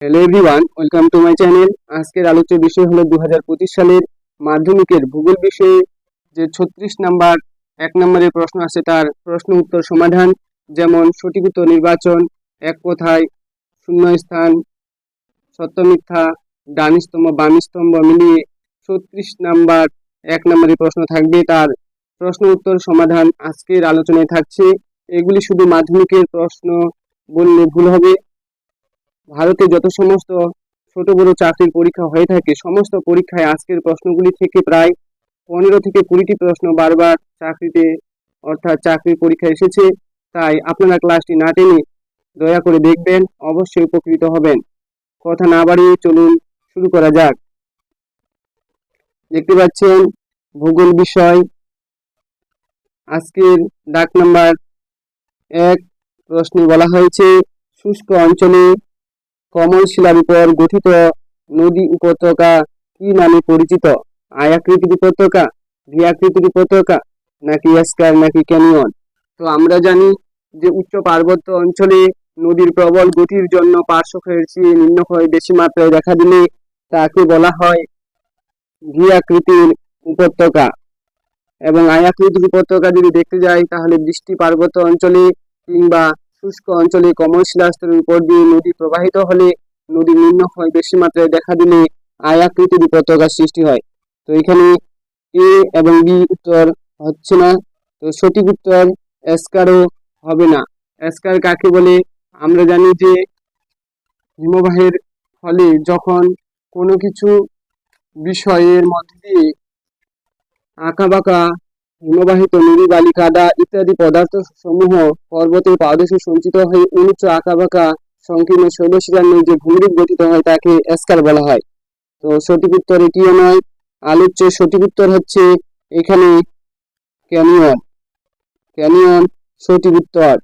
Hello everyone, welcome to my channel. আজকের আলোচ্য বিষয় হলো 2025 সালের মাধ্যমিকের ভূগোল বিষয়ে যে 36 নাম্বার 1 নম্বরের প্রশ্ন আছে তার প্রশ্ন উত্তর সমাধান। যেমন সঠিক উত্তর নির্বাচন, এক কথায়, শূন্যস্থান, সত্য মিথ্যা, ডান স্তম্ভ বাম স্তম্ভ মিলিয়ে 36 নাম্বার 1 নম্বরের প্রশ্ন থাকবে। তার প্রশ্ন উত্তর সমাধান আজকের আলোচনায় থাকছে। এগুলি শুধু মাধ্যমিকের প্রশ্ন বললে ভুল হবে। ভারতে যত সমস্ত ছোট বড় চাকরির পরীক্ষা হয়ে থাকে, সমস্ত পরীক্ষায় আজকের প্রশ্নগুলি থেকে প্রায় 15 থেকে 20টি প্রশ্ন বারবার চাকরিতে অর্থাৎ চাকরির পরীক্ষায় এসেছে। তাই আপনারা ক্লাসটি না টেনে দয়া করে দেখবেন, অবশ্যই উপকৃত হবেন। কথা না বাড়িয়ে চলুন শুরু করা যাক। দেখতে পাচ্ছেন ভূগোল বিষয় আজকের দাগ নাম্বার 1 প্রশ্নে বলা হয়েছে শুষ্ক অঞ্চলে কমল শিলার উপর গঠিত নদী উপত্যকা কি নামে পরিচিত? আয়াকৃতির উপত্যকা, ভি আকৃতির উপত্যকা, নাকি এস্কার, নাকি ক্যানিয়ন? তো আমরা জানি যে উচ্চ পার্বত্য অঞ্চলে নদীর প্রবল গতির জন্য পার্শ্বক্ষয়ের চেয়ে নিম্নক্ষয় বেশি মাত্রায় দেখা দিলে তাকে বলা হয় ভি আকৃতির উপত্যকা। এবং আয়াকৃতির উপত্যকা যদি দেখতে যাই তাহলে বৃষ্টি পার্বত্য অঞ্চলে কিংবা শুষ্ক অঞ্চলে কমল শিলাস্তরের উপর দিয়ে নদী প্রবাহিত হলে নদীর নিম্নক্ষয় বেশি মাত্রায় দেখা দিলে আয়াকৃতির উপত্যকার সৃষ্টি হয়। তো এখানে এ এবং বি উত্তর হচ্ছে না, তো সঠিক উত্তর এস্কারও হবে না। এস্কার কাকে বলে? আমরা জানি যে হিমবাহের ফলে যখন কোনো কিছু বিষয়ের মধ্যে দিয়ে আঁকাবাঁকা হিমবাহিত নুড়ি বালি কাদা ইত্যাদি পদার্থ সমূহ পর্বতের পাদদেশে সঞ্চিত হয়ে উচ্চ আঁকাবাঁকা সংকীর্ণ শৈলশিলার যে ভূমিরূপ গঠিত হয় তাকে এস্কার বলা হয়। তো সঠিক উত্তর এটিও নয়। আলোচ্য সঠিক উত্তর হচ্ছে এখানে ক্যানিয়ন। ক্যানিয়ন সঠিক উত্তর।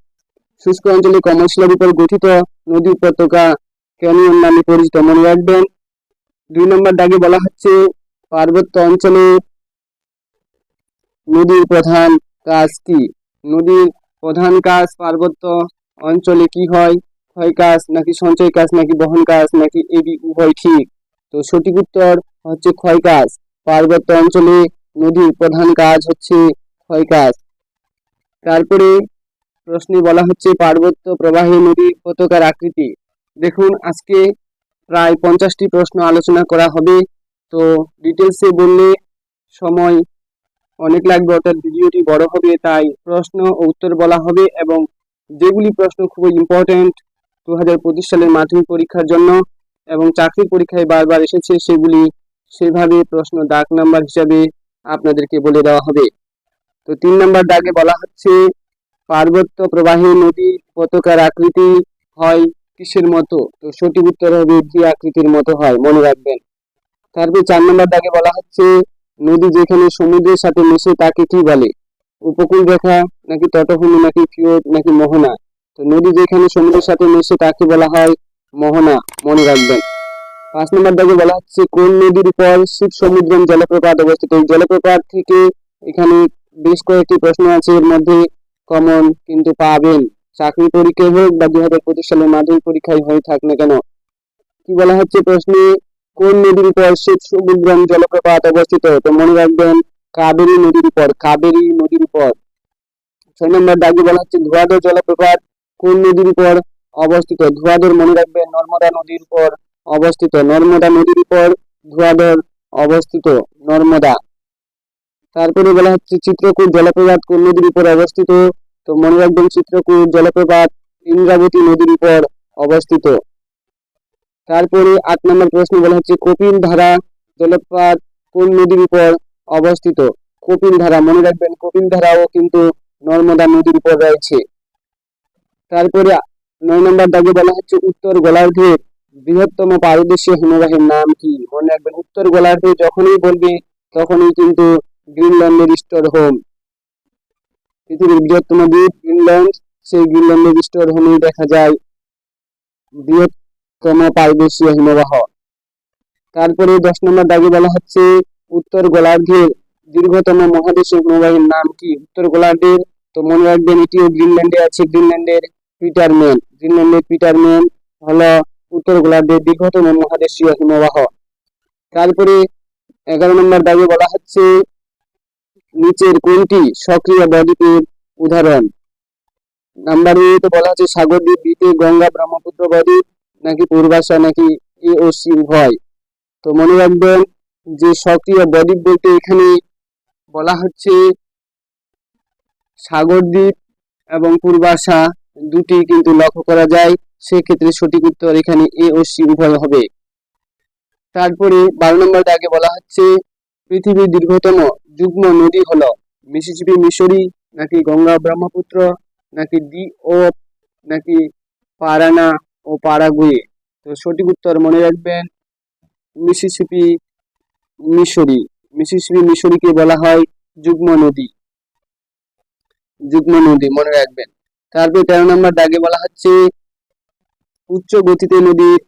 শুষ্ক অঞ্চলে কমল শিলার উপর গঠিত নদী উপত্যকা ক্যানিয়ন নামে পরিচিত, মনে রাখবেন। 2 নম্বর দাগে বলা হচ্ছে পার্বত্য অঞ্চলে নদীর প্রধান কাজ কি? নদীর প্রধান কাজ পার্বত্য অঞ্চলে কি হয়? ক্ষয় কাজ, নাকি সঞ্চয় কাজ, নাকি বহন কাজ, নাকি এবি উভয় ঠিক? তো সঠিক উত্তর হচ্ছে ক্ষয় কাজ। পার্বত্য অঞ্চলে নদীর প্রধান কাজ হচ্ছে ক্ষয় কাজ। তারপরে প্রশ্নে বলা হচ্ছে পার্বত্য প্রবাহী নদীর উপত্যকার আকৃতি। দেখুন আজকে প্রায় 50টি প্রশ্ন আলোচনা করা হবে। তো ডিটেলসে বললে সময় অনেক লাগবে, অর্থাৎ ভিডিওটি বড় হবে, তাই প্রশ্ন ও উত্তর বলা হবে এবং যেগুলি প্রশ্ন খুবই ইম্পর্টেন্ট 2025 সালের মাধ্যমিক পরীক্ষার জন্য এবং চাকরির পরীক্ষায় বারবার এসেছে সেগুলি সেভাবে প্রশ্ন দাগ নাম্বার হিসাবে আপনাদেরকে বলে দেওয়া হবে। তো 3 নম্বর দাগে বলা হচ্ছে পার্বত্য প্রবাহী নদী উপত্যকার আকৃতি হয় কিসের মতো? তো সঠিক উত্তর হবে ভি আকৃতির মতো হয়, মনে রাখবেন। তারপর 4 নম্বর দাগে বলা হচ্ছে নদী যেখানে সমুদ্রের সাথে মিশে তাকে কি বলে? উপকূল রেখা, নাকি তটভূমি, নাকি ফিওর্ড, নাকি মোহনা? তো নদী যেখানে সমুদ্রের সাথে মিশে তাকে বলা হয় মোহনা, মনে রাখবেন। 5 নম্বর দাগে বলা হচ্ছে কোন নদীর উপর শিব সমুদ্রম জলপ্রপাত অবস্থিত? এই জলপ্রপাত থেকে এখানে বেশ কয়েকটি প্রশ্ন আছে, এর মধ্যে কমন কিন্তু পাবেন চাকরি পরীক্ষায় হোক বা 2025 সালের মাধ্যমিক পরীক্ষায় হয়ে থাক না কেন। কি বলা হচ্ছে প্রশ্নে? কোন নদীর উপর শিব সমুদ্রম জলপ্রপাত অবস্থিত? তো মনে রাখবেন কাবেরী নদীর উপর, কাবেরী নদীর উপর। 6 নম্বর দাগে বলা হচ্ছে ধোয়াধর জলপ্রপাত কোন নদীর উপর অবস্থিত? ধোয়াধর মনে রাখবেন নর্মদা নদীর উপর অবস্থিত, নর্মদা নদীর উপর ধোয়াধর অবস্থিত, নর্মদা। তারপরে বলা হচ্ছে চিত্রকূট জলপ্রপাত কোন নদীর উপর অবস্থিত? তো মনে রাখবেন চিত্রকূট জলপ্রপাত ইন্দ্রাবতী নদীর উপর অবস্থিত। তারপরে 8 নম্বর প্রশ্ন বলা হচ্ছে কপিল ধারা জলপ্রপাত কোন নদীর উপর অবস্থিত? কপিল ধারা মনে রাখবেন কপিল ধারাও কিন্তু নর্মদা নদীর উপর রয়েছে। তারপরে 9 নম্বর দাগে বলা হচ্ছে উত্তর গোলার্ধের বৃহত্তম পাদদেশীয় হিমবাহের নাম কি? মনে রাখবেন উত্তর গোলার্ধে যখনই বলবে তখনই কিন্তু গ্রিনল্যান্ডের স্টোরহোম, পৃথিবীর বৃহত্তম দ্বীপ গ্রিনল্যান্ড, সেই গ্রিনল্যান্ডের স্টোরহোমে দেখা যায় বৃহত্তম পাদদেশীয় হিমবাহ। তারপরে 10 নম্বর দাগে বলা হচ্ছে উত্তর গোলার্ধের দীর্ঘতম মহাদেশীয় হিমবাহের নাম কি? উত্তর গোলার্ধের, তো মনে রাখবেন এটিও গ্রিনল্যান্ডে আছে, গ্রিনল্যান্ডের পিটারম্যান। গ্রিনল্যান্ডের পিটারম্যান হলো উত্তর গোলার্ধের দীর্ঘতম মহাদেশীয় হিমবাহ। তারপরে 11 নম্বর দাগে বলা হচ্ছে নিচের কোনটি সক্রিয় বদ্বীপের উদাহরণ। নাম্বার এ তে বলা হচ্ছে সাগরদ্বীপ, বিতে গঙ্গা ব্রহ্মপুত্র বদ্বীপ, নাকি পূর্বাশা, নাকি এ ও সি উভয়। তো মনে রাখবেন যে সক্রিয় বদ্বীপ বলতে এখানে বলা হচ্ছে সাগরদ্বীপ এবং পূর্বাশা দুটি কিন্তু লক্ষ্য করা যায়, সেক্ষেত্রে সঠিক উত্তর এখানে এ ও সি উভয় হবে। তারপরে 12 নম্বর দাগে বলা হচ্ছে পৃথিবীর দীর্ঘতম যুগ্ম নদী হলো মিসিসিপি, মিসৌরি, নাকি গঙ্গা ব্রহ্মপুত্র, নাকি ডি ও, নাকি পারানা ও পারাগুয়ে। তো সঠিক উত্তর মনে রাখবেন মিসিসিপি, মিসৌরি। মিসিসিপি মিসৌরিকে বলা হয় যুগ্ম নদী, যুগ্ম নদী মনে রাখবেন। তারপরে 13 নম্বর দাগে বলা হচ্ছে উচ্চ গতিতে নদীর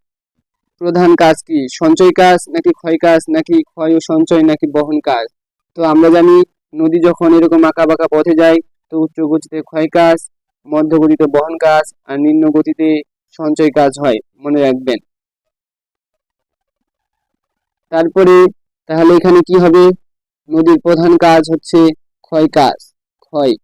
প্রধান কাজ কি? সঞ্চয় কাজ, নাকি ক্ষয় কাজ, নাকি ক্ষয় ও সঞ্চয়, নাকি বহন কাজ। তো আমরা জানি নদী যখন এরকম আঁকা বাঁকা পথে যায় তো উচ্চ গতিতে ক্ষয় কাজ, মধ্য গতিতে বহন কাজ, আর নিম্ন গতিতে সঞ্চয় কাজ হয়, মনে রাখবেন। তারপরে তাহলে এখানে কি হবে? নদীর প্রধান কাজ হচ্ছে ক্ষয় কাজ, ক্ষয়।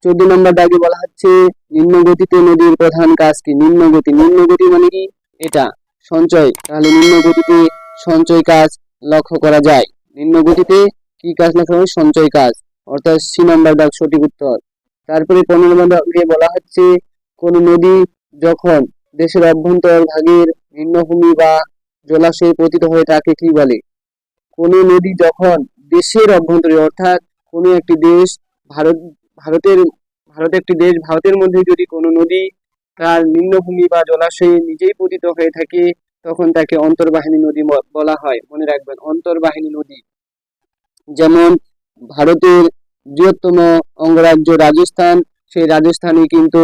14 নম্বর দাগে বলা হচ্ছে নিম্ন গতিতে নদীর প্রধান কাজ কি? নিম্ন গতি, নিম্ন গতি মানে কি? এটা সঞ্চয়, তাহলে নিম্ন গতিতে সঞ্চয় কাজ লক্ষ্য করা যায়। নিম্ন গতিতে কি কাজ লক্ষ্য করা? সঞ্চয় কাজ, অর্থাৎ সি নম্বর দাগ সঠিক উত্তর। তারপরে 15 নম্বর দাগে বলা হচ্ছে কোন নদী যখন দেশের অভ্যন্তর ভাগের নিম্নভূমি বা জলাশয়ে পতিত হয়ে তাকে কি বলে? কোন নদী যখন দেশের অভ্যন্তরে, অর্থাৎ কোন একটি দেশ, ভারত, ভারতের ভারত একটি দেশ, ভারতের মধ্যে যদি কোনো নদী তার নিম্নভূমি বা জলাশয়ে নিজেই পতিত হয়ে থাকে তখন তাকে অন্তর্বাহিনী নদী বলা হয়, মনে রাখবেন অন্তর্বাহিনী নদী। যেমন ভারতের বৃহত্তম অঙ্গরাজ্য রাজস্থান, সেই রাজস্থানে কিন্তু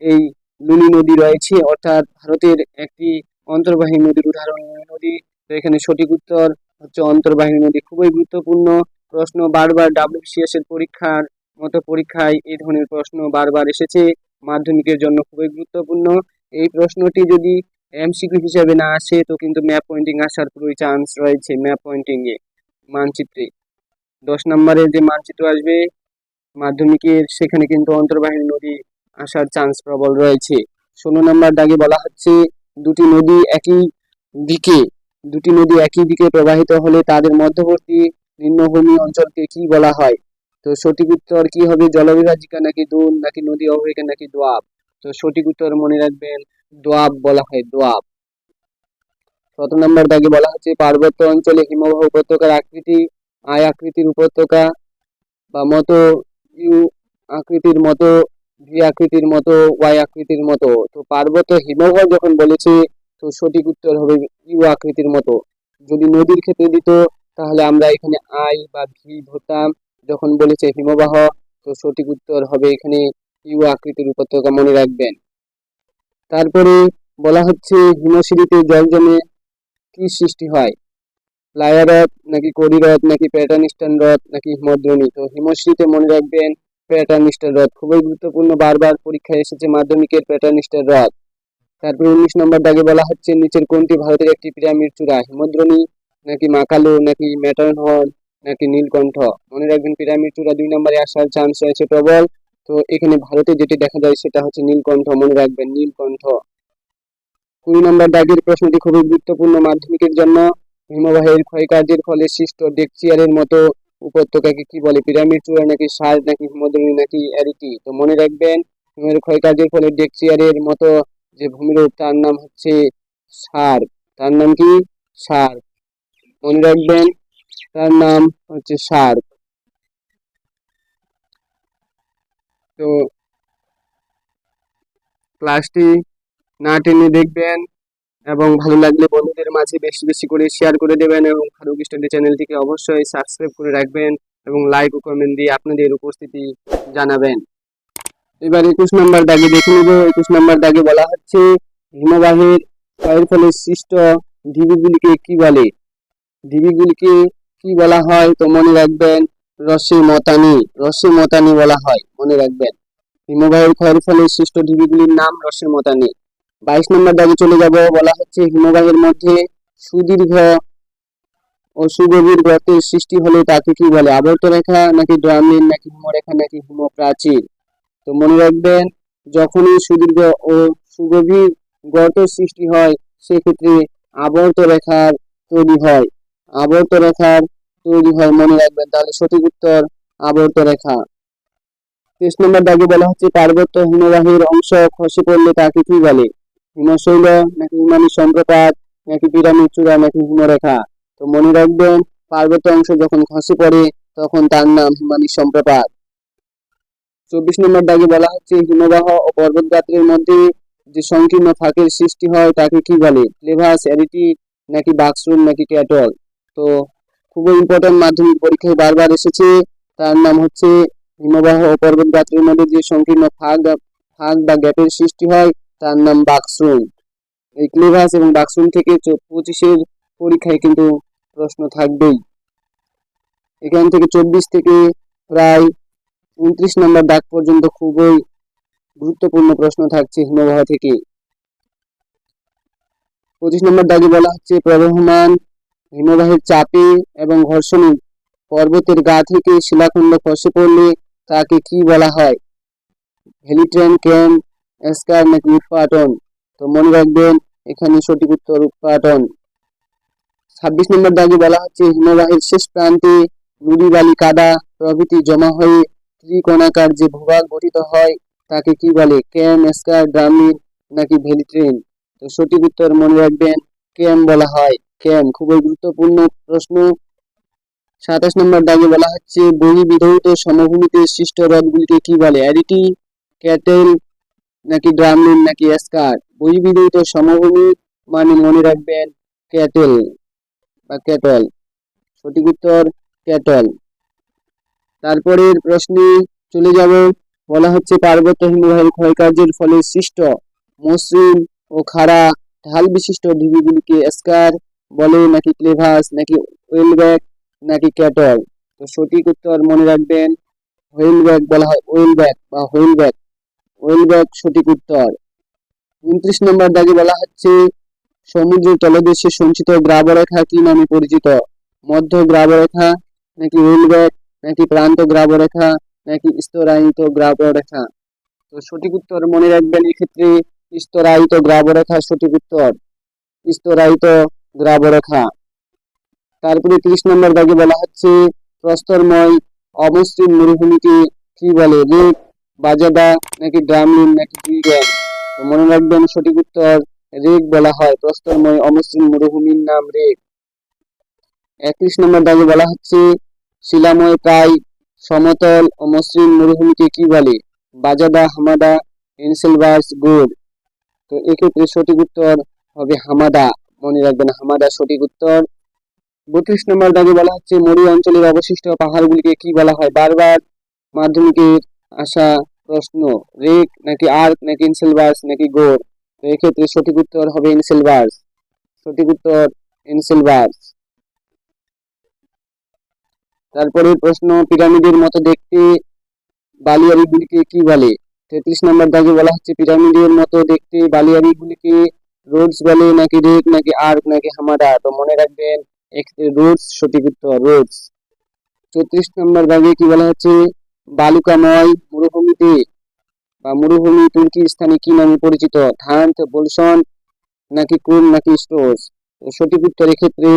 এই লুনি নদী রয়েছে, অর্থাৎ ভারতের একটি অন্তর্বাহিনী নদীর উদাহরণ লুনি নদী। তো এখানে সঠিক উত্তর হচ্ছে অন্তর্বাহিনী নদী। খুবই গুরুত্বপূর্ণ প্রশ্ন, বারবার WBCS এর পরীক্ষার মতো পরীক্ষায় এই ধরনের প্রশ্ন বারবার এসেছে, মাধ্যমিকের জন্য খুবই গুরুত্বপূর্ণ। এই প্রশ্নটি যদি MCQ হিসেবে না আসে তো কিন্তু ম্যাপ পয়েন্টিং আসার পুরোই চান্স রয়েছে। ম্যাপ পয়েন্টিং এ মানচিত্রে 10 নম্বরের যে মানচিত্র আসবে মাধ্যমিকের, সেখানে কিন্তু অন্তর্বাহিনী নদী আসার চান্স প্রবল রয়েছে। 16 নম্বর দাগে বলা হচ্ছে দুটি নদী একই দিকে প্রবাহিত হলে তাদের মধ্যবর্তী নিম্নভূমি অঞ্চলকে কি বলা হয়? তো সঠিক উত্তর কি হবে? জলবিভাজিকা, নাকি দোল, নাকি নদী অববাহিকা, নাকি দোয়াব। তো সঠিক উত্তর মনে রাখবেন দোয়াব বলা হয়, দোয়াব। 17 নম্বর দাগে বলা হচ্ছে পার্বত্য অঞ্চলে হিমবাহ উপত্যকার আকৃতি আয় আকৃতির উপত্যকা বা মতো, ইউ আকৃতির মতো, ভি আকৃতির মতো, ওয়াই আকৃতির মতো। তো পার্বত্য হিমবাহ যখন বলেছে তো সঠিক উত্তর হবে ইউ আকৃতির মতো। যদি নদীর ক্ষেত্রে দিত তাহলে আমরা এখানে আই বা ভি ধরতাম, যখন বলেছে হিমবাহ তো সঠিক উত্তর হবে এখানে ইউ আকৃতির উপত্যকা, মনে রাখবেন। তারপরে বলা হচ্ছে হিমশিরিতে জল জমে কি সৃষ্টি হয়? প্লায়া হ্রদ, নাকি কড়ি হ্রদ, নাকি প্যাটার্নিস্টন হ্রদ, নাকি হিমদ্রোণী। তো হিমশিরিতে মনে রাখবেন প্যাটার্নিস্টন হ্রদ, খুবই গুরুত্বপূর্ণ, বারবার পরীক্ষায় এসেছে মাধ্যমিকের প্যাটার্নিস্টন হ্রদ। তারপরে 19 নম্বর দাগে বলা হচ্ছে নিচের কোনটি ভারতের একটি পিরামিড চূড়া? হিমদ্রোণী, নাকি মাকালু, নাকি ম্যাটারহর্ন, নাকি নীলকণ্ঠ। মনে রাখবেন পিরামিড চূড়া 2 নম্বরে আসার চান্স রয়েছে প্রবল। তো এখানে ভারতে যেটি দেখা যায় সেটা হচ্ছে নীলকণ্ঠ, মনে রাখবেন নীলকণ্ঠ। 20 নম্বর দাগের প্রশ্নটি খুবই গুরুত্বপূর্ণ মাধ্যমিকের জন্য। হিমবাহের ক্ষয়কার্যের ফলে সৃষ্ট ডেকচিয়ারের মতো উপত্যকাকে কি বলে? পিরামিড চূড়া, নাকি সার, নাকি হিমদ্রোণী, নাকি অ্যারিটি। তো মনে রাখবেন হিমের ক্ষয়কার্যের ফলে ডেকচিয়ারের মতো যে ভূমিরূপ তার নাম হচ্ছে সার, তার নাম কি? সার, মনে রাখবেন তার নাম হচ্ছে সার। তো ক্লাসটি না টেনে দেখবেন এবং ভালো লাগলে বন্ধুদের মাঝে বেশি বেশি করে শেয়ার করে দেবেন এবং ফারুক স্টাডি চ্যানেলটিকে অবশ্যই সাবস্ক্রাইব করে রাখবেন এবং লাইক ও কমেন্ট দিয়ে আপনাদের উপস্থিতি জানাবেন। এবার 21 নম্বর দাগে দেখে নেব। 21 নম্বর দাগে বলা হচ্ছে হিমবাহের ক্ষয়ের ফলে সৃষ্ট ঢিবিগুলিকে কি বলে? ঢিবিগুলিকে কি বলা হয়? তো মনে রাখবেন রসে মতানি, রসে মতানি বলা হয়, মনে রাখবেন। হিমবাহের ক্ষয়ের ফলে সৃষ্ট ঢিবিগুলির নাম রসে মতানি। 22 নম্বর দাগে চলে যাব। বলা হচ্ছে হিমবাহের মধ্যে সুদীর্ঘ ও সুগভীর গর্তের সৃষ্টি হলে তাকে কি বলে? আবর্ত রেখা নাকি ড্রামলিন নাকি হিমরেখা নাকি হিমপ্রাচীর? তো মনে রাখবেন, যখনই সুদীর্ঘ ও সুগভীর গর্ত সৃষ্টি হয় সেক্ষেত্রে আবর্ত রেখার তৈরি হয়। আবর্ত রেখার তৈরি হয়, মনে রাখবেন। তাহলে সঠিক উত্তর আবর্ত রেখা। 23 নম্বর দাগে বলা হচ্ছে পার্বত্য হিমবাহের অংশ খসে পড়লে তাকে কি বলে? হিমশৈল নাকি হিমানী সম্প্রপাত নাকি পিরামিড চূড়া নাকি হিমরেখা? তো মনে রাখবেন, পার্বত্য অংশ যখন খসে পড়ে তখন তার নাম হিমানী সম্প্রপাত। 24 নম্বর দাগে বলা হচ্ছে হিমবাহ ও পর্বতগাত্রের মধ্যে যে সংকীর্ণ ফাঁকের সৃষ্টি হয় তাকে কি বলে? ক্লেভাস, অ্যারিটি নাকি বাকসুন নাকি ক্যাটল? তো খুবই ইম্পর্টেন্ট, মাধ্যমিক পরীক্ষায় বারবার এসেছে। তার নাম হচ্ছে হিমবাহ ও পর্বতগাত্রের মধ্যে যে সংকীর্ণ ফাঁক বা গ্যাপের সৃষ্টি হয় তার নাম বাকসুন। এই ক্লেভাস এবং বাকসুন থেকে 25-এর পরীক্ষায় কিন্তু প্রশ্ন থাকবেই। এখান থেকে 24 থেকে প্রায় 29 নম্বর দাগ পর্যন্ত খুবই গুরুত্বপূর্ণ প্রশ্ন থাকছে হিমবাহ থেকে। 25 নম্বর দাগে বলা হচ্ছে প্রবহমান হিমবাহের চাপে এবং ঘর্ষণে পর্বতের গা থেকে শিলাখণ্ড খসে পড়লে তাকে কি বলা হয়? হেলিট্রেন, ক্রেন, এস্কার নাকি উৎপাটন? তো মনে রাখবেন, এখানে সঠিক উত্তর উৎপাটন। 26 নম্বর দাগে বলা হচ্ছে হিমবাহের শেষ প্রান্তে নুড়ি, বালি, কাদা প্রভৃতি জমা হয়ে ত্রিকোণাকার যে ভূভাগ গঠিত হয় তাকে কি বলে? ক্যাম, এস্কার, ড্রামলিন নাকি ভেলিট্রেন? তো সঠিক উত্তর মনে রাখবেন, ক্যাম বলা হয়। ক্যাম খুবই গুরুত্বপূর্ণ প্রশ্ন। 27 নম্বর দাগে বলা হচ্ছে বহির্বিধৌত সমভূমিতে সৃষ্ট হ্রদগুলিকে কি বলে? অ্যারিটি, ক্যাটেল নাকি ড্রামলিন নাকি এস্কার? বহির্বিধৌত সমভূমি মানে মনে রাখবেন ক্যাটেল বা ক্যাটল। সঠিক উত্তর ক্যাটল। তারপরের প্রশ্নে চলে যাব। বলা হচ্ছে পার্বত্য হিমবাহের ক্ষয়কার্যের ফলে সৃষ্ট মসৃণ ও খাড়া ঢাল বিশিষ্ট ঢিবিগুলিকে এস্কার বলে নাকি ক্লেভাস নাকি ওয়েলব্যাক নাকি ক্যাটল? তো সঠিক উত্তর মনে রাখবেন, ওয়েলব্যাক বলা হয়, ওয়েলব্যাক বা হোয়েলব্যাক। ওয়েলব্যাক সঠিক উত্তর। 29 নম্বর দাগে বলা হচ্ছে সমুদ্রের তলদেশে সঞ্চিত গ্রাবরেখা কি নামে পরিচিত? মধ্য গ্রাবরেখা নাকি ওয়েলব্যাক নাকি প্রান্ত গ্রাবরেখা নাকি স্তরায়িত গ্রাবরেখা? তো সঠিক উত্তর মনে রাখবেন, এক্ষেত্রে স্তরায়িত গ্রাবরেখা সঠিক উত্তর, স্তরায়িত গ্রাবরেখা। তারপরে 30 নম্বর দাগে বলা হচ্ছে প্রস্তরময় অমসৃণ মরুভূমিকে কি বলে? রেক, বাজাদা নাকি ড্রামলিন নাকি হিলড্যান? তো মনে রাখবেন, সঠিক উত্তর রেক বলা হয়। প্রস্তরময় অমসৃণ মরুভূমির নাম রেক। 31 নম্বর দাগে বলা হচ্ছে শিলাময় প্রায় সমতল ও মসৃণ মরুভূমিকে কি বলে? বাজাদা, হামাদা, এনসেলভার্স, গোর? তো এক্ষেত্রে সঠিক উত্তর হবে হামাদা। মনে রাখবেন, হামাদা সঠিক উত্তর। 32 নম্বর দাগে বলা হচ্ছে মরু অঞ্চলের অবশিষ্ট পাহাড়গুলিকে কি বলা হয়? বারবার মাধ্যমিকের আসা প্রশ্ন। রেক নাকি আর্ক নাকি এনসেলভার্স নাকি গোর? তো এক্ষেত্রে সঠিক উত্তর হবে এনসেলভার্স। সঠিক উত্তর এনসেলভার্স। তারপরে প্রশ্ন পিরামিডের মতো দেখতে বালিয়াড়িগুলিকে কি বলে? 33 নম্বর দাগে বলা হচ্ছে পিরামিডের মতো দেখতে বালিয়াড়িগুলিকে রোডস বলে নাকি রেক নাকি আর্ক নাকি হামাদা? তো মনে রাখবেন, রোডস সঠিক উত্তর, রোডস। 34 নম্বর দাগে কি বলা হচ্ছে বালুকাময় মরুভূমিতে বা মরুভূমি তুর্কির স্থানে কি নামে পরিচিত? থান্ট, বলসন নাকি কুম নাকি স্টোস? তো সঠিক উত্তর এক্ষেত্রে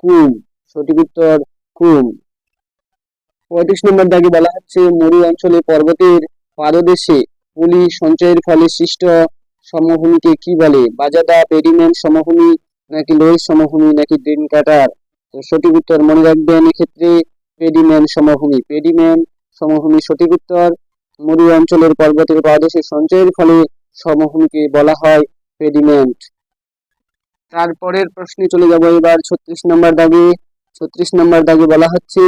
কুম। সঠিক উত্তর কুম। 35 নম্বর দাগে বলা হচ্ছে মরু অঞ্চলে পর্বতের পাদদেশে পলি সঞ্চয়ের ফলে সৃষ্ট সমভূমিকে কি বলে? বাজাদা, পেডিমেন্ট সমভূমি নাকি লোহিত সমভূমি নাকি ড্রেন কাটার? তো সঠিক উত্তর মনে রাখবেন, এক্ষেত্রে পেডিমেন্ট সমভূমি। পেডিমেন্ট সমভূমি সঠিক উত্তর। মরু অঞ্চলের পর্বতের পাদদেশে সঞ্চয়ের ফলে সমভূমিকে বলা হয় পেডিমেন্ট। তারপরের প্রশ্নে চলে যাব এবার 36 নম্বর দাগে। 36 নম্বর দাগে বলা হচ্ছে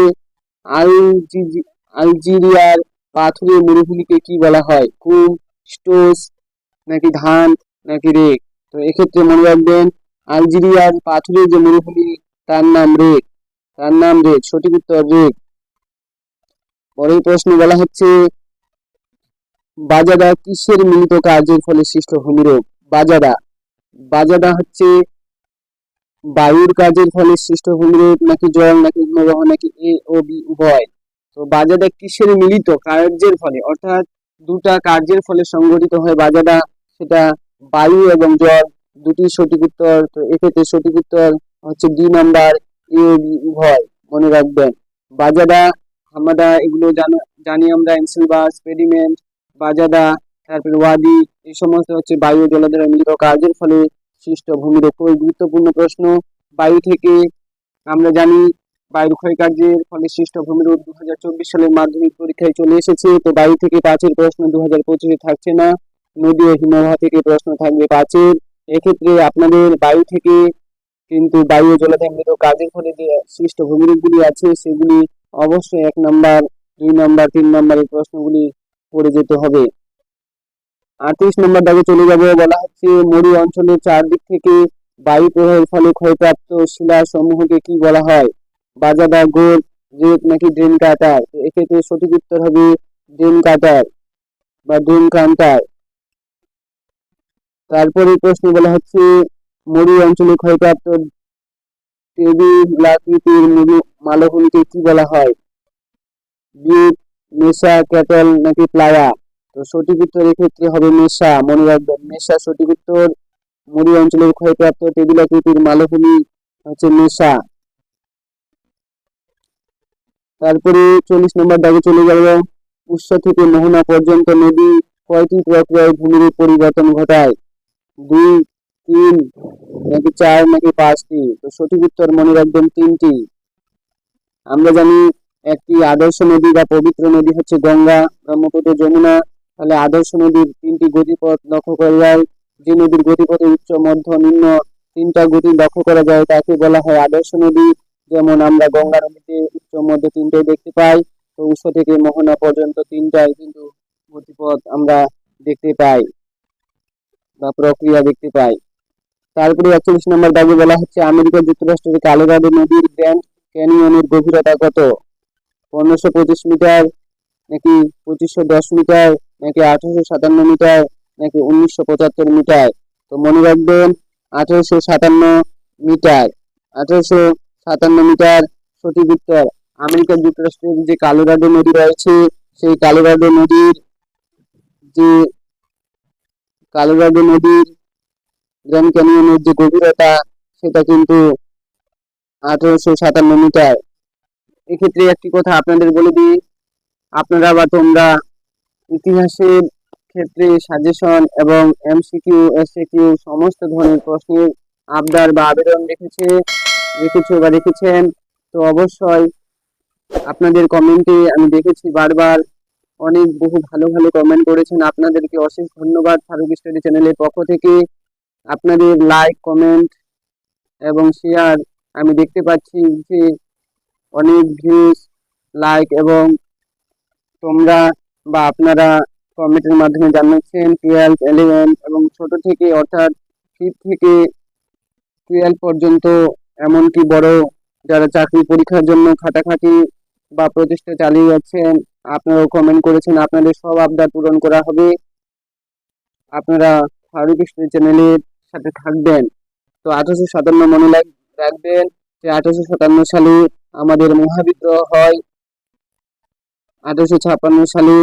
আলজেরিয়ার পাথুরে মরুভূমিকে কি বলা হয়? কুম, স্টোস নাকি ধান নাকি রেক? তো এক্ষেত্রে মনে রাখবেন, আলজেরিয়ার পাথুরে যে মরুভূমি তার নাম রেক। তার নাম রেক সঠিক উত্তর, রেক। পরের প্রশ্নে বলা হচ্ছে বাজাদা কিসের মিলিত কার্যের ফলে সৃষ্ট ভূমিরূপ? বাজাদা। বাজাদা হচ্ছে বায়ুর কাজের ফলে সৃষ্ট ভূমিরূপ নাকি জল নাকি হিমবাহ নাকি এ ও বি উভয়। তো বাজাদা কিসের মিলিত কার্যের ফলে, অর্থাৎ দুটা কার্যের ফলে সংঘটিত হয় বাজাদা, সেটা বায়ু এবং জল, দুটি সঠিক উত্তর। তো এক্ষেত্রে সঠিক উত্তর হচ্ছে ডি নাম্বার, এ ও বি উভয়, মনে রাখবেন। বাজাদা, হামাদা এগুলো জানি আমরা, এনসিলবাস, পেডিমেন্ট, বাজাদা, তারপরে ওয়াদি, এই সমস্ত হচ্ছে বায়ু ও জল দ্বারা মিলিত কার্যের ফলে সৃষ্ট ভূমিরূপ। খুবই গুরুত্বপূর্ণ প্রশ্ন। বায়ু থেকে আমরা জানি বায়ুর ক্ষয়কার্যের ফলে সৃষ্ট ভূমিরূপ 2024 সালের মাধ্যমিক পরীক্ষায় চলে এসেছে। তো বায়ু থেকে 5-এর প্রশ্ন 2025-এ থাকছে না, নদী ও হিমবাহ থেকে প্রশ্ন থাকবে 5-এর। এক্ষেত্রে আপনাদের বায়ু থেকে কিন্তু বায়ু ও জলাধারিত কাজের ফলে যে সৃষ্ট ভূমিরূপগুলি আছে সেগুলি অবশ্যই 1 নাম্বার, 2 নাম্বার, 3 নাম্বারের প্রশ্নগুলি পড়ে যেতে হবে। 38 নম্বর দাগে চলে যাব। বলা হচ্ছে মরু অঞ্চলের চারদিক থেকে বায়ু প্রবাহের ফলে ক্ষয়প্রাপ্ত শিলা সমূহকে কি বলা হয়? বাজাদা, গোল, রেত নাকি ড্রেন কাটার? এক্ষেত্রে সঠিক উত্তর হবে ড্রেন কাটার বা ড্রেন কান্টার। তারপরে প্রশ্ন বলা হচ্ছে মরু অঞ্চলে ক্ষয়প্রাপ্ত টেবিলাকৃতির মরু মালভূমিকে কি বলা হয়? বিট, মেসা, ক্যাটল নাকি প্লায়া? তো সঠিক উত্তর এক্ষেত্রে হবে মেসা, মনে রাখবেন মেসা সঠিক উত্তর। মরু অঞ্চলের ক্ষয়প্রাপ্ত টেবিলাকৃতির মালভূমি হচ্ছে মেসা। তারপরে 40 নম্বর দাগে চলে গেল। উৎস থেকে মোহনা পর্যন্ত নদী কয়টি প্রক্রিয়ায় ভূমিরূপ পরিবর্তন ঘটায়? 2, 3 নাকি 4 নাকি 5টি? তো সঠিক উত্তর মনে রাখবেন 3টি। আমরা জানি একটি আদর্শ নদী বা পবিত্র নদী হচ্ছে গঙ্গা, ব্রহ্মপুত্র, যমুনা। তাহলে আদর্শ নদীর 3টি গতিপথ লক্ষ্য করা যায়। যে নদীর গতিপথে উচ্চ, মধ্য, নিম্ন 3টা গতি লক্ষ্য করা যায় তাকে বলা হয় আদর্শ নদী। যেমন আমরা গঙ্গা নদীতে উচ্চ, মধ্য 3টাই দেখতে পাই। তো উৎস থেকে মোহনা পর্যন্ত 3টাই কিন্তু গতিপথ আমরা দেখতে পাই বা প্রক্রিয়া দেখতে পাই। তারপরে 41 নম্বর দাগে বলা হচ্ছে আমেরিকা যুক্তরাষ্ট্রের কলোরাডো নদীর গ্র্যান্ড ক্যানিয়নের গভীরতা কত? 1525 মিটার নাকি 2510 মিটার নাকি 1857 মিটার নাকি 1975 মিটার? তো মনে রাখবেন 1857 মিটার। 1857 মিটার সঠিক উত্তর। আমেরিকা যুক্তরাষ্ট্রের যে কলোরাডো নদী রয়েছে সেই কলোরাডো নদীর গ্র্যান্ড ক্যানিয়নের যে গভীরতা সেটা কিন্তু 1857 মিটার। এক্ষেত্রে একটি কথা আপনাদের বলে দিই, আপনারা বা তোমরা ইতিহাসের ক্ষেত্রে সাজেশন এবং এমসিকিউ, এসএকিউ সমস্ত ধরনের প্রশ্নের আবদার বা আবেদন রেখেছেন। তো অবশ্যই আপনাদের কমেন্টে আমি দেখেছি বারবার বহু ভালো ভালো কমেন্ট করেছেন। আপনাদেরকে অশেষ ধন্যবাদ ফারুক স্টাডি চ্যানেলের পক্ষ থেকে। আপনাদের লাইক, কমেন্ট এবং শেয়ার আমি দেখতে পাচ্ছি যে অনেক ভিউজ, লাইক এবং তোমরা বা আপনারা কমেন্টের মাধ্যমে জানাচ্ছেন 12, 11 এবং ছোট থেকে অর্থাৎ 5 থেকে 12 পর্যন্ত, এমনকি বড় যারা চাকরি পরীক্ষার জন্য খাটাখাটি বা প্রচেষ্টা চালিয়ে যাচ্ছেন, আপনারাও কমেন্ট করেছেন। আপনাদের সব আবদার পূরণ করা হবে। আপনারা ফারুক স্টাডি চ্যানেলের সাথে থাকবেন। তো 1857 মনে রাখবেন যে 1857 সালে আমাদের মহাবিদ্রোহ হয়। 1856 সালে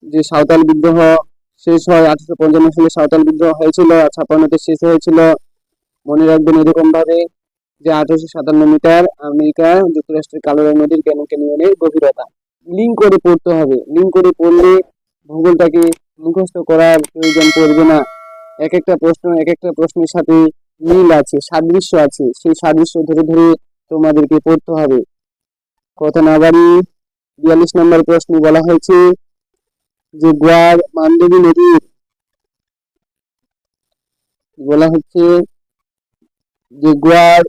যে সাঁওতাল বিদ্রোহ শেষ হয়, 1855 সালে সাঁওতাল বিদ্রোহ হয়েছিল আর 56তে শেষ হয়েছিল। মনে রাখবেন এরকম ভাবে যে 1857 মিটার আমেরিকা যুক্তরাষ্ট্রের কলোরাডো নদীর গ্র্যান্ড ক্যানিয়নের গভীরতা। লিঙ্ক করে পড়তে হবে, লিঙ্ক করে পড়লে ভূগোলটাকে মুখস্থ করার প্রয়োজন পড়বে না। এক একটা প্রশ্নের সাথে মিল আছে, সাদৃশ্য আছে, সেই সাদৃশ্য ধরে ধরে তোমাদেরকে পড়তে হবে। কথা না বাড়িয়ে 42 নম্বর প্রশ্নে বলা হয়েছে যে গোয়ার মানদেবী নদীর বলা হচ্ছে যে গোয়ার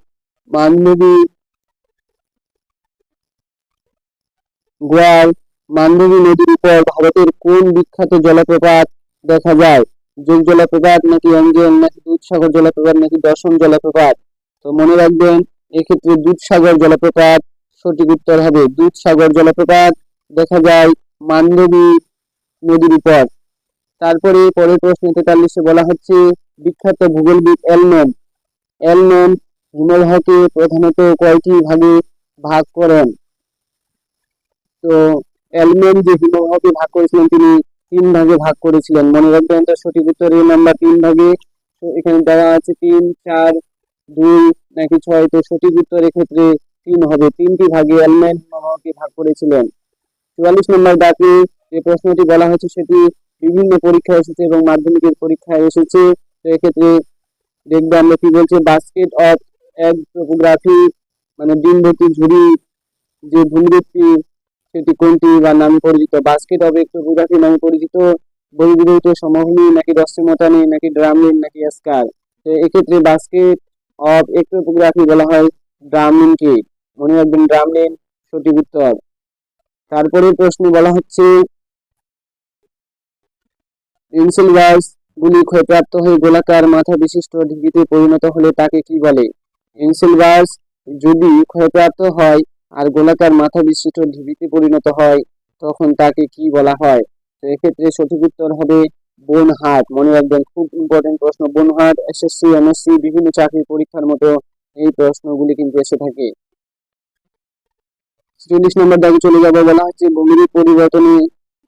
মানদেবী নদীর উপর ভারতের কোন বিখ্যাত জলপ্রপাত দেখা যায়? যোগ জলপ্রপাত নাকি অঞ্জন নাকি দুধসাগর জলপ্রপাত নাকি দশম জলপ্রপাত? তো মনে রাখবেন এক্ষেত্রে দুধসাগর জলপ্রপাত সঠিক উত্তর হবে। দুধসাগর জলপ্রপাত দেখা যায় মানদেবী নদীর উপর। তারপরে পরের প্রশ্ন 43-এ বলা হচ্ছে বিখ্যাত ভূগোলবিদ এলম্যান হিমবাহকে প্রধানত কয়টি ভাগে ভাগ করেন? তো এলম্যান যে হিমবাহকে ভাগ করেছিলেন তিনি 3 ভাগে ভাগ করেছিলেন। মনে রাখবেন, তো সঠিক উত্তর এ নাম্বার 3 ভাগে। তো এখানে দেওয়া আছে 3, 4, 2 নাকি 6। তো সঠিক উত্তর এক্ষেত্রে 3 হবে। 3টি ভাগে এলম্যান হিমবাহকে ভাগ করেছিলেন। 44 নম্বর দাগে যে প্রশ্নটি বলা হয়েছে সেটি বিভিন্ন পরীক্ষায় এসেছে এবং মাধ্যমিকের পরীক্ষায় এসেছে। তো এক্ষেত্রে দেখবো আমরা কি বলছে, বাস্কেট অফ এগ টোপোগ্রাফি মানে ডিম্বতী ঝুড়ি যে ভূমিরূপটি সেটি কোনটি বা নামে পরিচিত? বাস্কেট অফ এগ টোপোগ্রাফি নামে পরিচিত বহির্ভূত সমভূমি নাকি রশ্মিমতানি নাকি ড্রামলিন নাকি স্কার? তো এক্ষেত্রে বাস্কেট অফ এগ টোপোগ্রাফি বলা হয় ড্রামলিনকে। মনে রাখবেন, ড্রামলিন সঠিক উত্তর। তারপরে প্রশ্ন বলা হচ্ছে ইনসেলভাস গুলি ক্ষয়প্রাপ্ত হয়ে গোলাকার মাথা বিশিষ্ট ঢিবিতে পরিণত হলে তাকে কি বলে? ইনসেলভাস যদি ক্ষয়প্রাপ্ত হয় আর গোলাকার মাথা বিশিষ্ট ঢিবিতে পরিণত হয় তখন তাকে কি বলা হয়? তো এক্ষেত্রে সঠিক উত্তর হবে বোন হাট। মনে রাখবেন, খুব ইম্পর্টেন্ট প্রশ্ন। বোন হাট এসএসসি এমএসসি বিভিন্ন চাকরি পরীক্ষার মতো এই প্রশ্নগুলি কিন্তু এসে থাকে। 40 নম্বর দাগে চলে যাবো। বলা হচ্ছে ভূমির পরিবর্তনে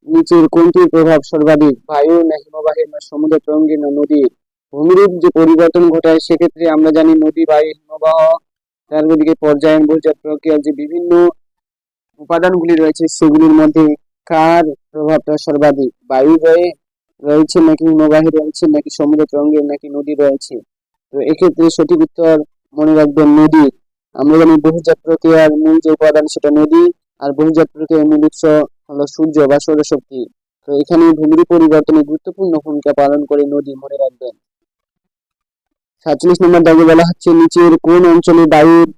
নিচের কোনটির প্রভাব সর্বাধিক? বায়ু না হিমবাহের না সমুদ্র তরঙ্গের না নদীর? ভূমিরূপ যে পরিবর্তন ঘটায় সেক্ষেত্রে আমরা জানি নদী, বায়ু, হিমবাহ। তারপরে পর্যায়ন বোঝার প্রক্রিয়ার যে বিভিন্ন উপাদানগুলি রয়েছে সেগুলির মধ্যে কার প্রভাবটা সর্বাধিক? বায়ু রয়েছে নাকি হিমবাহে রয়েছে নাকি সমুদ্র তরঙ্গের নাকি নদী রয়েছে? তো এক্ষেত্রে সঠিক উত্তর মনে রাখবেন নদী। আমরা জানি বহুজাত প্রক্রিয়ার মূল যে উপাদান সেটা নদী, আর বহুজাত প্রক্রিয়ার মূল উৎস হলো সূর্য বা সৌরশক্তি। তো এখানে ভূমির পরিবর্তনে গুরুত্বপূর্ণ ভূমিকা পালন করে নদী, মনে রাখবেন। 47 নম্বর দাগে বলা হচ্ছে নিচের কোন অঞ্চলে বায়ুর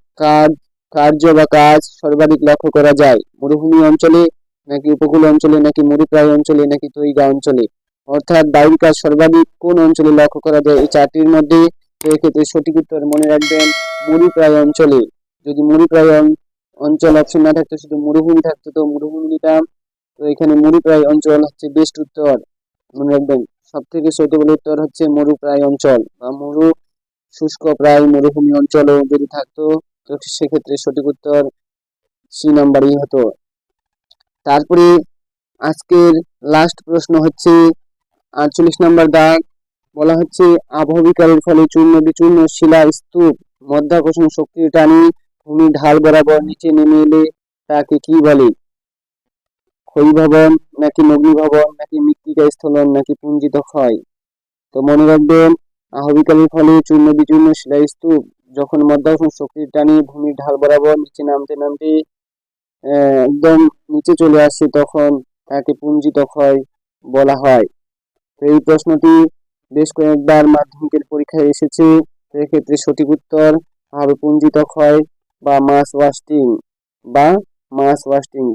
কার্য বা কাজ সর্বাধিক লক্ষ্য করা যায়? মরুভূমি অঞ্চলে নাকি উপকূল অঞ্চলে নাকি মরুপ্রায় অঞ্চলে নাকি তৈগা অঞ্চলে? অর্থাৎ বায়ুর কাজ সর্বাধিক কোন অঞ্চলে লক্ষ্য করা যায় এই চারটির মধ্যে? তো এক্ষেত্রে সঠিক উত্তর মনে রাখবেন মরুপ্রায় অঞ্চলে। যদি মরুপ্রায় অঞ্চল অপশন না থাকতো, শুধু মরুভূমি থাকতো, তো মরুভূমি নিতাম। তো এখানে মরুপ্রায় অঞ্চল হচ্ছে বেস্ট উত্তর, মনে রাখবেন। সব থেকে সুইটেবল উত্তর হচ্ছে মরুপ্রায় অঞ্চল বা শুষ্ক প্রায় মরুভূমি অঞ্চলও যদি থাকতো তো সেক্ষেত্রে সঠিক উত্তর সি নাম্বারই হতো। তারপরে আজকের লাস্ট প্রশ্ন হচ্ছে 48 নম্বর দাগ। বলা হচ্ছে আবহবিকারের ফলে চূর্ণ বিচূর্ণ শিলা স্তূপ মধ্যাকর্ষণ শক্তির টানে ভূমি ঢাল বরাবর নিচে নেমে এলে তাকে কি বলে? ক্ষয়ীভবন নাকি অগ্নিভবন নাকি মৃত্তিকা স্থলন নাকি পুঞ্জিত ক্ষয়? তো মনে রাখবেন, আহবিকালের ফলে চূর্ণ বিচূর্ণ শিলাস্তূপ যখন মধ্যাকর্ষণ শক্তির টানে ভূমির ঢাল বরাবর নিচে নামতে নামতে একদম নিচে চলে আসে তখন তাকে পুঞ্জিত ক্ষয় বলা হয়। তো এই প্রশ্নটি বেশ কয়েকবার মাধ্যমিকের পরীক্ষায় এসেছে। তো এক্ষেত্রে সঠিক উত্তর হবে পুঞ্জিত ক্ষয় বা মাস ওয়াস্টিং।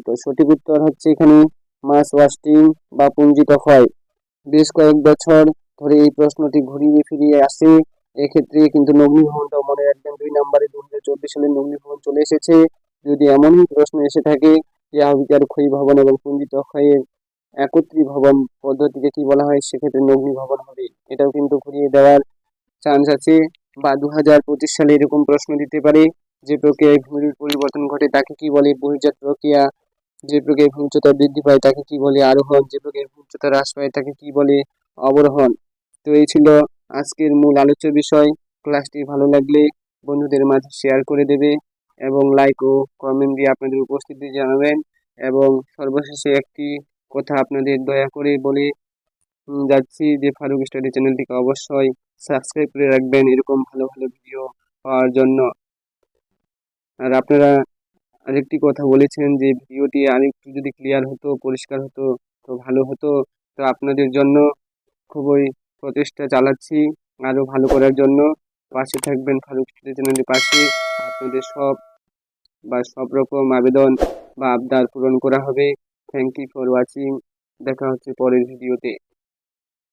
তো সঠিক উত্তর হচ্ছে এখানে মাস ওয়াস্টিং বা পুঞ্জিত ক্ষয়। বেশ কয়েক বছর ধরে এই প্রশ্নটি ঘুরিয়ে ফিরিয়ে আসে। এক্ষেত্রে কিন্তু অগ্নিভবনটাও মনে রাখবেন 2 নম্বরে 2024 সালে অগ্নিভবন চলে এসেছে। যদি এমনই প্রশ্ন এসে থাকে যে আহবিকার ক্ষয়ীভবন এবং পুঞ্জিত ক্ষয়ের একত্রীভবন পদ্ধতিকে কি বলা হয়, সেক্ষেত্রে অগ্নিভবন হবে। এটাও কিন্তু ঘুরিয়ে দেওয়ার চান্স আছে, বা 2025 সালে এরকম প্রশ্ন দিতে পারে যে প্রক্রিয়ায় ভূমির পরিবর্তন ঘটে তাকে কি বলে বহির্জাত প্রক্রিয়া, যে প্রক্রিয়ায় ভূমি উচ্চতা বৃদ্ধি পায় তাকে কি বলে আরোহণ, যে প্রক্রিয়ায় ভূমি উচ্চতা হ্রাস পায় তাকে কি বলে অবরোহণ। তো এই ছিল আজকের মূল আলোচ্য বিষয়। ক্লাসটি ভালো লাগলে বন্ধুদের মাঝে শেয়ার করে দেবে এবং লাইক ও কমেন্ট দিয়ে আপনাদের উপস্থিতি জানাবেন। এবং সর্বশেষে একটি কথা আপনাদের দয়া করে বলে যাচ্ছি যে ফারুক স্টাডি চ্যানেলটিকে অবশ্যই সাবস্ক্রাইব করে রাখবেন এরকম ভালো ভালো ভিডিও পাওয়ার জন্য। আর আপনারা আরেকটি কথা বলেছেন যে ভিডিওটি আরেকটু যদি ক্লিয়ার হতো, পরিষ্কার হতো তো ভালো হতো। তো আপনাদের জন্য খুবই প্রচেষ্টা চালাচ্ছি আরো ভালো করার জন্য। পাশে থাকবেন, ফারুক স্টাডি চ্যানেলের পাশে আপনাদের সব রকম আবেদন বা আবদার পূরণ করা হবে। Thank you for watching. দেখা হচ্ছে পরের ভিডিওতে।